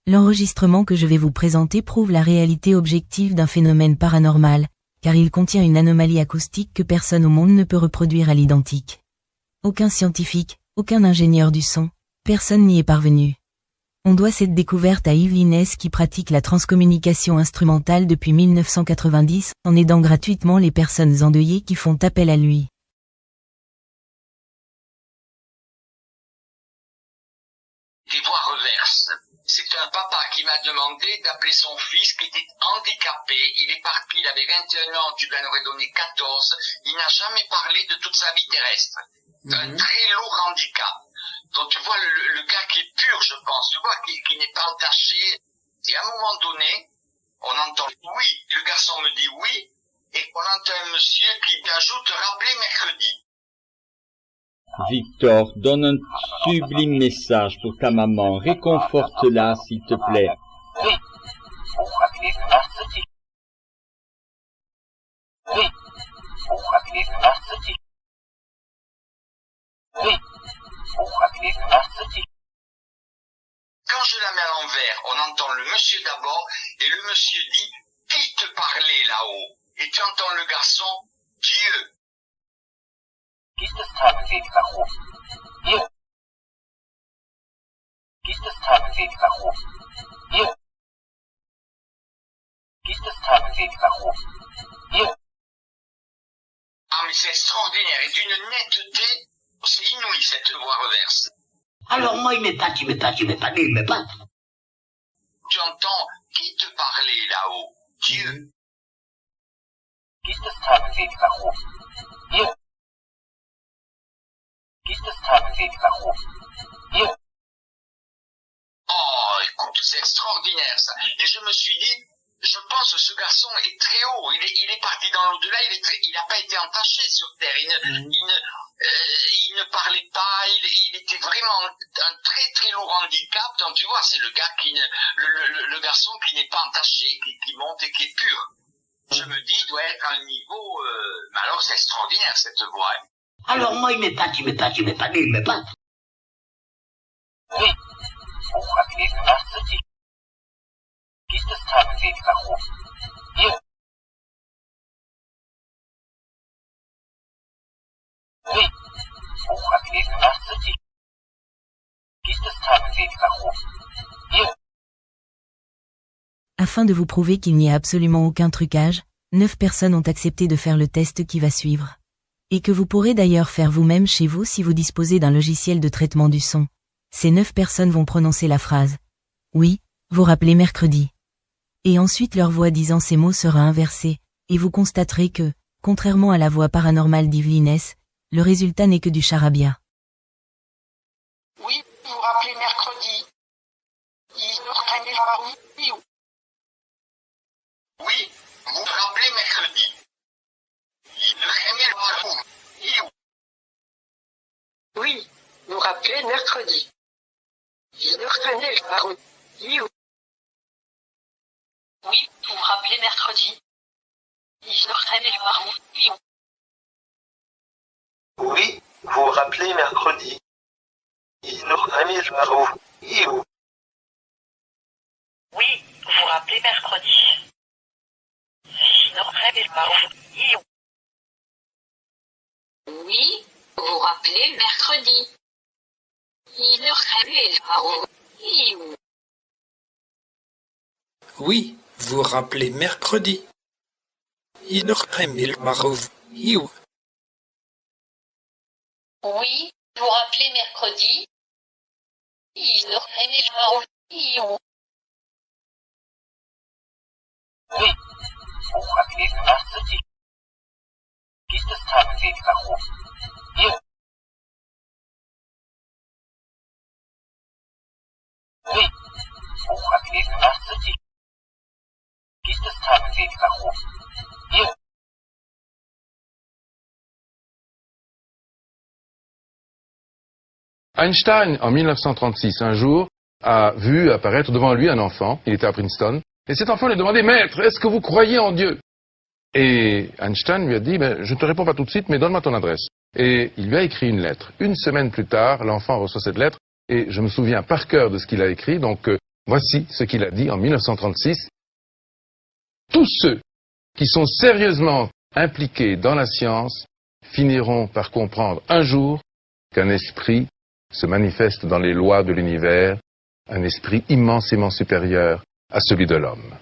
L'enregistrement que je vais vous présenter prouve la réalité objective d'un phénomène paranormal, car il contient une anomalie acoustique que personne au monde ne peut reproduire à l'identique. Aucun scientifique, aucun ingénieur du son, personne n'y est parvenu. On doit cette découverte à Yves Linès qui pratique la transcommunication instrumentale depuis 1990 en aidant gratuitement les personnes endeuillées qui font appel à lui. Des voix reverses. C'est un papa qui m'a demandé d'appeler son fils qui était handicapé. Il est parti, il avait 21 ans, tu lui en aurais donné 14. Il n'a jamais parlé de toute sa vie terrestre. Un très lourd handicap. Donc tu vois le gars qui est pur, je pense, tu vois, qui n'est pas entaché. Et à un moment donné, on entend oui, le garçon me dit oui, et on entend un monsieur qui ajoute rappeler mercredi. Victor, donne un sublime message pour ta maman. Réconforte-la, s'il te plaît. Oui, vous rappelez mercredi. Oui, vous rappelez mercredi. Oui, vous rappelez mercredi. Quand je la mets à l'envers, on entend le monsieur d'abord, et le monsieur dit « Qui te parlait là-haut ?» Et tu entends le garçon « Dieu ». Qui te parlait là-haut? Dieu. Qui te parlait là-haut? Dieu. Qui te parlait là-haut? Dieu. Ah mais c'est extraordinaire, et d'une netteté, c'est inouï cette voix reverse. Alors moi il m'épate. Tu entends qui te parlait là-haut? Dieu. Qui te parlait là-haut? Dieu. Qui te parlait là-haut? Dieu. Oh, écoute, c'est extraordinaire ça. Et je me suis dit, je pense que ce garçon est très haut. Il est parti dans l'au-delà, il n'a pas été entaché sur Terre. Il ne parlait pas, il était vraiment un très très lourd handicap. Donc tu vois, c'est le gars le garçon qui n'est pas entaché, qui monte et qui est pur. Je me dis, il doit être à un niveau, mais alors c'est extraordinaire cette voix. Alors moi il m'épate. Oui, vous rappelez mercredi. Qui te parlait là-haut? Dieu. Oui, vous rappelez mercredi. Qui te parlait là-haut? Dieu. Afin de vous prouver qu'il n'y a absolument aucun trucage, 9 personnes ont accepté de faire le test qui va suivre. Et que vous pourrez d'ailleurs faire vous-même chez vous si vous disposez d'un logiciel de traitement du son. Ces 9 personnes vont prononcer la phrase « Oui, vous rappelez mercredi ». Et ensuite leur voix disant ces mots sera inversée, et vous constaterez que, contrairement à la voix paranormale d'Yves Linès, le résultat n'est que du charabia. Oui, vous rappelez mercredi. Oui, vous rappelez mercredi. Oui, vous rappelez mercredi. Oui, vous rappelez mercredi. Oui, vous rappelez mercredi. Oui, vous rappelez mercredi. Oui, vous rappelez mercredi. Oui, vous rappelez mercredi. Oui, vous rappelez mercredi. Oui, vous rappelez mercredi. Qui te parlait là-haut? Dieu. Oui, vous rappelez mercredi. Qui te parlait là-haut? Dieu. Einstein, en 1936, un jour, a vu apparaître devant lui un enfant. Il était à Princeton. Et cet enfant lui a demandé « Maître, est-ce que vous croyez en Dieu ?» Et Einstein lui a dit « Je ne te réponds pas tout de suite, mais donne-moi ton adresse. » Et il lui a écrit une lettre. Une semaine plus tard, l'enfant reçoit cette lettre. Et je me souviens par cœur de ce qu'il a écrit. Donc, Voici ce qu'il a dit en 1936. Tous ceux qui sont sérieusement impliqués dans la science finiront par comprendre un jour qu'un esprit se manifeste dans les lois de l'univers, un esprit immensément supérieur à celui de l'homme.